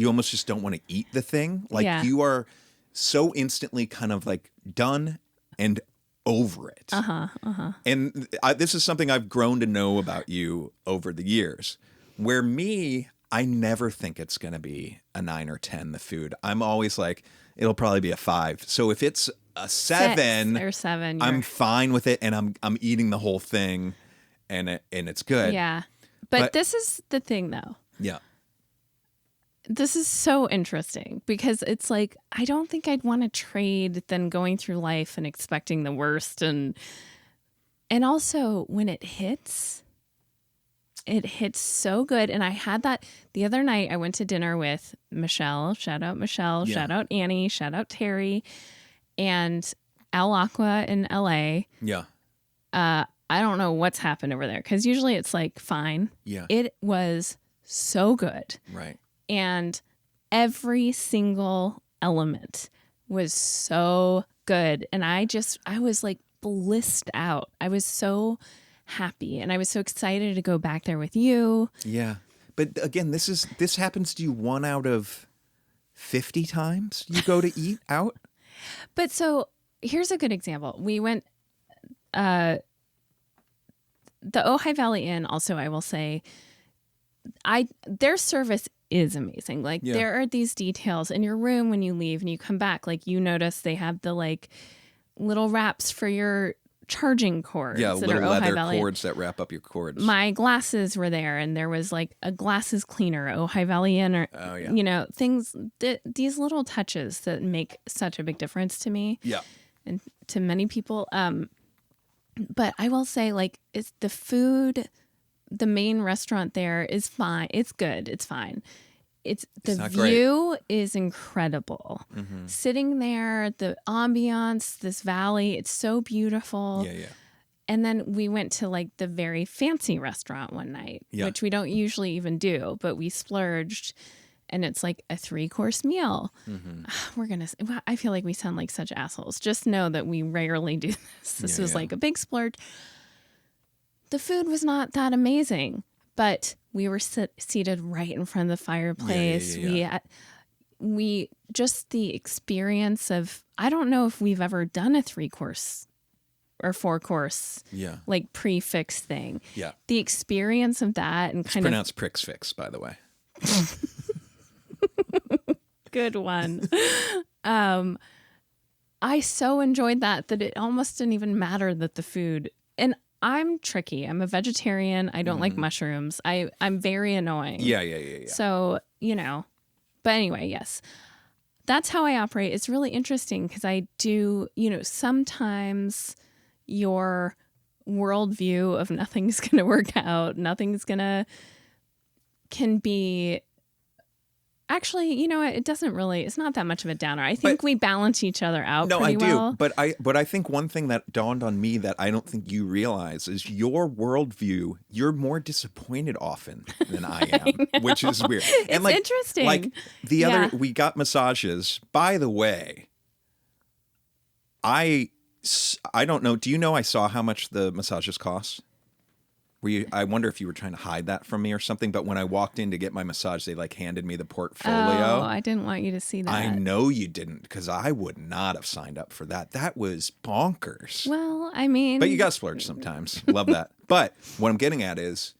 almost just don't want to eat the thing. You are so instantly kind of done and over it. And this is something I've grown to know about you over the years. Where me, I never think it's going to be a 9 or 10, the food. I'm always like, it'll probably be a 5. So if it's a 7, 6 or 7, I'm fine with it, and I'm eating the whole thing, and it's good. Yeah. But this is the thing, though. Yeah. This is so interesting because it's like, I don't think I'd want to trade than going through life and expecting the worst. And And also when it hits so good. And I had that the other night. I went to dinner with Michelle. Shout out Michelle. Yeah. Shout out Annie. Shout out Terry. And Al Aqua in LA. Yeah. I don't know what's happened over there because usually it's like fine. Yeah. It was so good. Right. And every single element was so good. And I was like blissed out. I was so happy and I was so excited to go back there with you. Yeah. But again, this happens to you 1 out of 50 times you go to eat out? But so here's a good example. We went, the Ojai Valley Inn, also, I will say, their service is amazing. Like there are these details in your room when you leave and you come back. Like you notice they have the like little wraps for your charging cords. Yeah, that little are Ojai leather Valley. cords that wrap up your cords. My glasses were there, and there was like a glasses cleaner, Ojai Valley Inn, or you know, things these little touches that make such a big difference to me. Yeah, and to many people. But I will say, like, it's the food. The main restaurant there is fine. It's good. It's fine. It's the view is incredible. Mm-hmm. Sitting there, the ambiance, this valley, it's so beautiful. Yeah. And then we went to like the very fancy restaurant one night, which we don't usually even do, but we splurged. And it's like a 3-course meal. Mm-hmm. I feel like we sound like such assholes. Just know that we rarely do this. This was like a big splurge. The food was not that amazing, but we were seated right in front of the fireplace. We just the experience of, I don't know if we've ever done a 3-course or 4-course like prefix thing. Yeah. The experience of that and it's pronounced prix fix, by the way. Good one. I so enjoyed that it almost didn't even matter that the food, and I'm tricky. I'm a vegetarian. I don't like mushrooms. I'm very annoying. Yeah. So, you know, but anyway, yes, that's how I operate. It's really interesting because I do, you know, sometimes your worldview of nothing's going to work out. Can be. Actually, you know, it doesn't really, it's not that much of a downer. I think we balance each other out pretty well. But I think one thing that dawned on me that I don't think you realize is your worldview, you're more disappointed often than I am, which is weird. It's like, interesting. Like we got massages. By the way, I don't know. Do you know I saw how much the massages cost? I wonder if you were trying to hide that from me or something, but when I walked in to get my massage, they like handed me the portfolio. Oh, I didn't want you to see that. I know you didn't, because I would not have signed up for that. That was bonkers. Well, I mean... But you got splurged sometimes. Love that. But what I'm getting at is,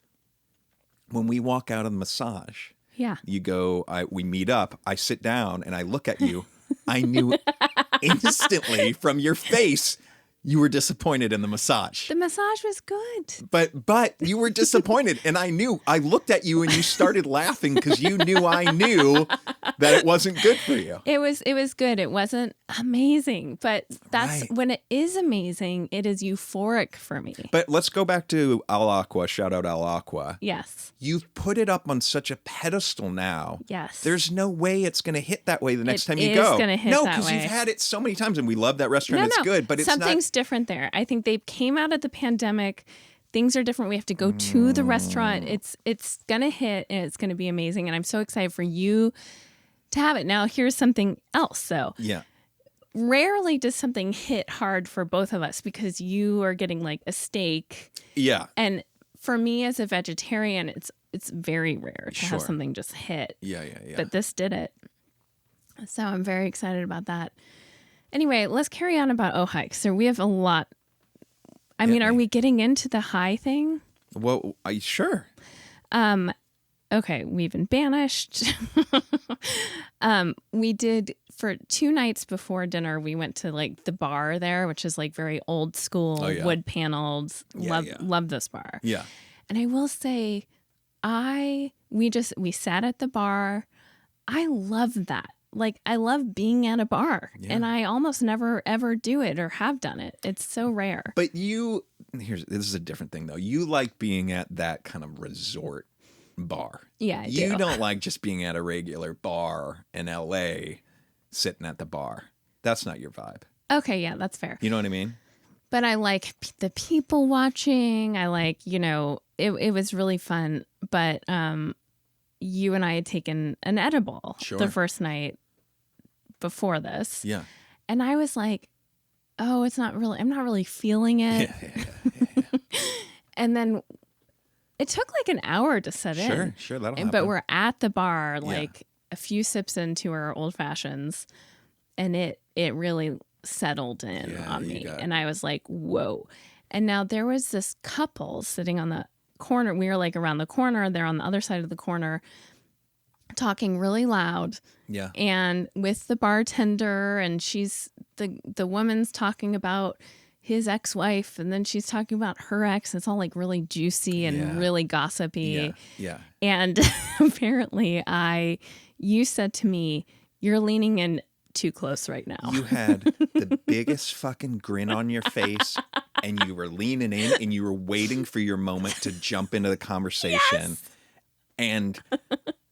when we walk out of the massage, you go, we meet up, I sit down, and I look at you. I knew instantly from your face you were disappointed in the massage. The massage was good. But you were disappointed. And I knew. I looked at you and you started laughing because you knew I knew that it wasn't good for you. It was good. It wasn't amazing. But that's when it is amazing, it is euphoric for me. But let's go back to Al Aqua. Shout out Al Aqua. Yes. You've put it up on such a pedestal now. Yes. There's no way it's going to hit that way the next time you go. It is going to hit that way. No, because you've had it so many times and we love that restaurant. It's good, but it's something's different there. I think they came out of the pandemic. Things are different. We have to go to the restaurant. It's going to hit and it's going to be amazing. And I'm so excited for you to have it. Now, here's something else, though. Yeah. Rarely does something hit hard for both of us because you are getting like a steak. Yeah. And for me as a vegetarian, it's very rare to have something just hit. Yeah. But this did it. So I'm very excited about that. Anyway, let's carry on about Ojai. So we have a lot. I mean, are we getting into the high thing? Well, sure. Okay, we've been banished. We did, for 2 nights before dinner, we went to like the bar there, which is like very old school, wood paneled. Love this bar. Yeah. And I will say, we sat at the bar. I love that. Like, I love being at a bar, and I almost never ever do it or have done it. It's so rare. But this is a different thing though. You like being at that kind of resort bar. Yeah, I You do. don't like just being at a regular bar in LA, sitting at the bar. That's not your vibe. Okay, yeah, that's fair. You know what I mean? But I like the people watching. I like, it was really fun. But you and I had taken an edible Sure. the first night before this. Yeah. And I was like, oh, I'm not really feeling it. And then it took like an hour to set in. Sure, that'll happen. But we're at the bar, like a few sips into our old fashions, and it really settled in on me. And I was like, whoa. And now there was this couple sitting on the corner. We were like around the corner. They're on the other side of the corner talking really loud. Yeah. And with the bartender, and she's the woman's talking about his ex-wife, and then she's talking about her ex. It's all like really juicy and really gossipy. Yeah. And apparently you said to me, you're leaning in too close right now. You had the biggest fucking grin on your face, and you were leaning in, and you were waiting for your moment to jump into the conversation. Yes! And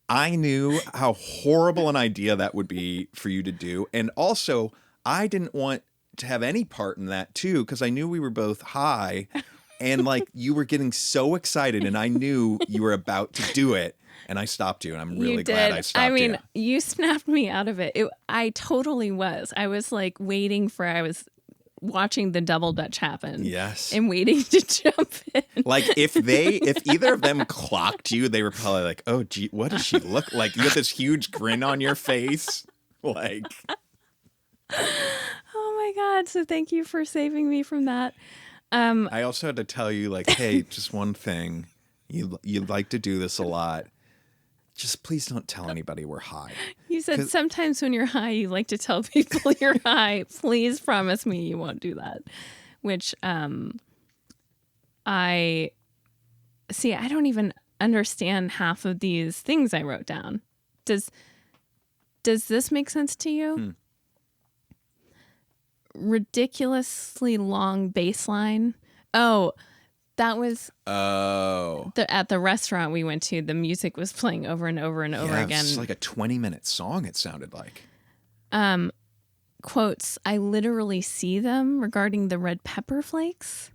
I knew how horrible an idea that would be for you to do. And also, I didn't want to have any part in that too, because I knew we were both high, and like you were getting so excited, and I knew you were about to do it. And I stopped you, and I'm really glad I stopped you. I mean, you snapped me out of it. I totally was. I was like I was watching the double dutch happen. Yes. And waiting to jump in. Like if either of them clocked you, they were probably like, oh, gee, what does she look like? You got this huge grin on your face. Like. Oh my God. So thank you for saving me from that. I also had to tell you, like, hey, just one thing. You like to do this a lot. Just please don't tell anybody we're high. You said sometimes when you're high, you like to tell people you're high. Please promise me you won't do that. Which I don't even understand half of these things I wrote down. Does this make sense to you? Ridiculously long bass line. Oh, that was at the restaurant we went to. The music was playing over and over and over again. It's like a 20-minute song, it sounded like. Quotes, I literally see them regarding the red pepper flakes.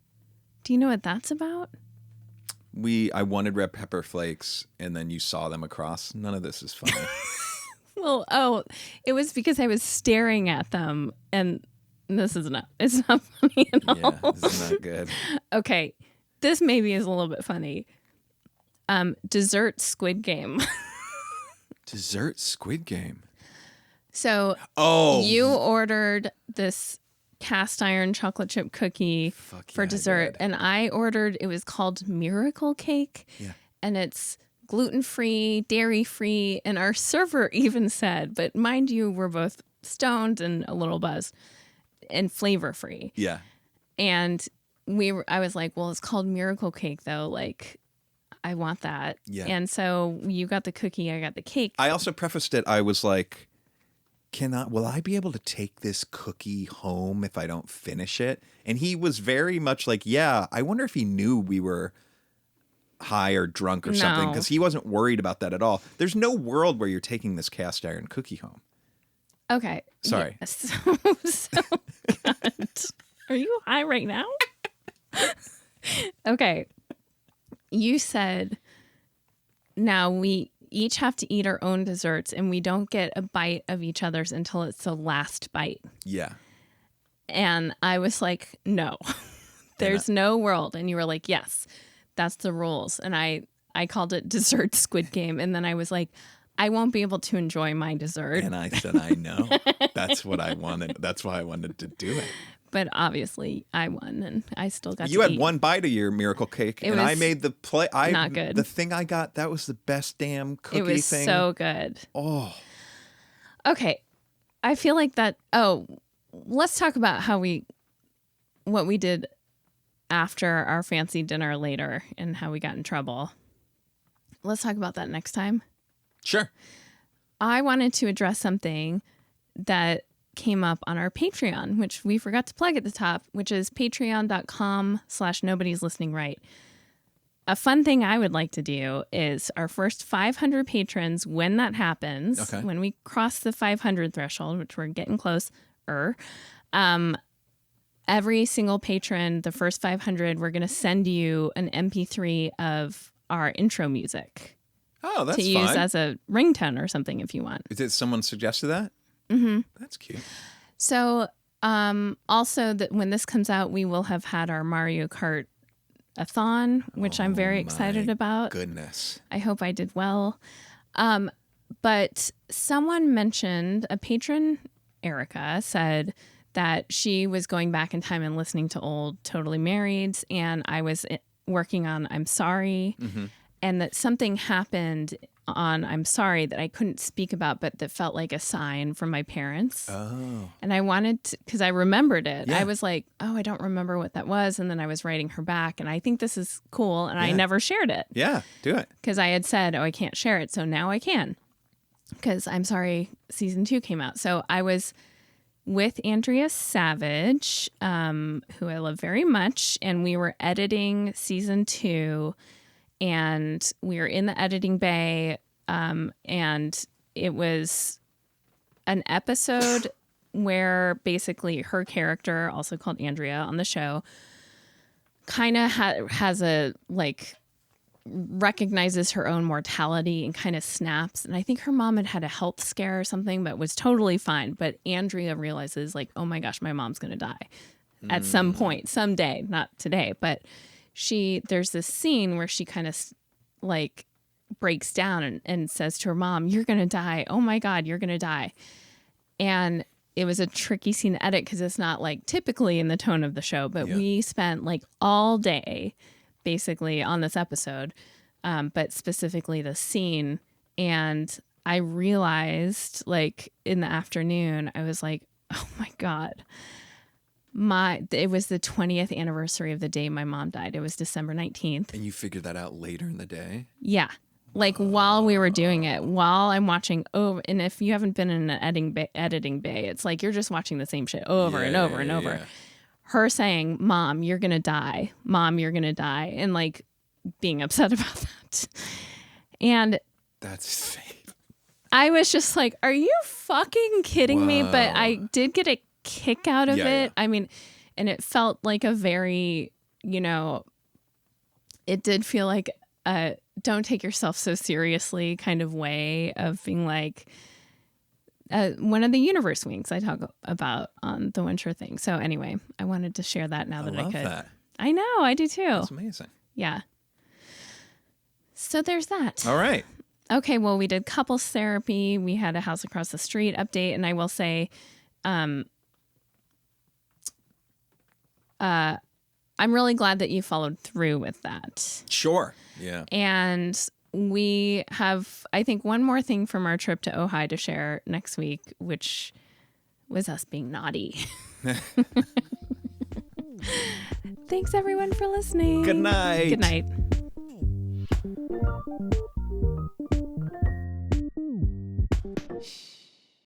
Do you know what that's about? I wanted red pepper flakes, and then you saw them across. None of this is funny. Well, it was because I was staring at them, and it's not funny at all. Yeah, this is not good. Okay. This maybe is a little bit funny. Dessert Squid Game. Dessert Squid Game. So you ordered this cast iron chocolate chip cookie for dessert, and I ordered, it was called Miracle Cake. Yeah. And it's gluten-free, dairy-free, and our server even said, but mind you, we're both stoned and a little buzzed, and flavor-free. Yeah. And I was like, well, it's called Miracle Cake though. Like, I want that. Yeah. And so you got the cookie, I got the cake. I also prefaced it. I was like, will I be able to take this cookie home if I don't finish it? And he was very much like, yeah, I wonder if he knew we were high or drunk or something, because he wasn't worried about that at all. There's no world where you're taking this cast iron cookie home. Okay. Sorry. Yeah, so God. Are you high right now? Okay. You said now we each have to eat our own desserts, and we don't get a bite of each other's until it's the last bite. Yeah. And I was like, no, there's no world. And you were like, yes, that's the rules. And I called it Dessert Squid Game. And then I was like, I won't be able to enjoy my dessert. And I said, I know. That's what I wanted. That's why I wanted to do it. But obviously, I won, and I still got to eat. You had one bite of your miracle cake, and I made the play. Not good. The thing I got, that was the best damn cookie thing. It was so good. Oh. Okay. I feel like that. Oh, let's talk about what we did after our fancy dinner later and how we got in trouble. Let's talk about that next time. Sure. I wanted to address something that came up on our Patreon, which we forgot to plug at the top, which is patreon.com/nobody's listening right. A fun thing I would like to do is our first 500 patrons, when that happens, when we cross the 500 threshold, which we're getting close, every single patron, the first 500, we're going to send you an MP3 of our intro music. Oh, that's to use fine. as a ringtone or something if you want. Did someone suggested that? Mm-hmm. That's cute. So, also that when this comes out, we will have had our Mario Kart a-thon, which I'm very excited about. Goodness. I hope I did well. But someone mentioned, a patron, Erica, said that she was going back in time and listening to old Totally Marrieds, and I was working on I'm Sorry, and that something happened on I'm Sorry that I couldn't speak about, but that felt like a sign from my parents. Oh. And I wanted to, because I remembered it. Yeah. I was like, oh, I don't remember what that was. And then I was writing her back, and I think this is cool. And I never shared it. Yeah, do it. Because I had said, oh, I can't share it. So now I can. Because I'm Sorry, season 2 came out. So I was with Andrea Savage, who I love very much. And we were editing season 2. And we were in the editing bay, and it was an episode where basically her character, also called Andrea on the show, kind of has a, like, recognizes her own mortality and kind of snaps. And I think her mom had a health scare or something, but was totally fine. But Andrea realizes, like, oh my gosh, my mom's going to die at some point, someday, not today, but there's this scene where she kind of like breaks down and says to her mom, you're going to die. Oh my God, you're going to die. And it was a tricky scene to edit because it's not like typically in the tone of the show, but we spent like all day basically on this episode, but specifically the scene. And I realized like in the afternoon, I was like, oh my God. It was the 20th anniversary of the day my mom died. It was December 19th. And you figured that out later in the day? Yeah. Like while we were doing it, while I'm watching over, and if you haven't been in an editing bay, it's like you're just watching the same shit over and over and over. Yeah. Her saying, Mom, you're going to die. Mom, you're going to die. And like being upset about that. And That's insane. I was just like, are you fucking kidding me? But I did get a kick out of it. Yeah. I mean, and it felt like a very, it did feel like a don't take yourself so seriously kind of way of being like one of the universe wings I talk about on the Winter thing. So anyway, I wanted to share that now that I love could. That. I know, I do too. That's amazing. Yeah. So there's that. All right. Okay, well, we did couples therapy. We had a house across the street update, and I will say, I'm really glad that you followed through with that. Sure. Yeah. And we have, I think, one more thing from our trip to Ojai to share next week, which was us being naughty. Thanks, everyone, for listening. Good night. Good night.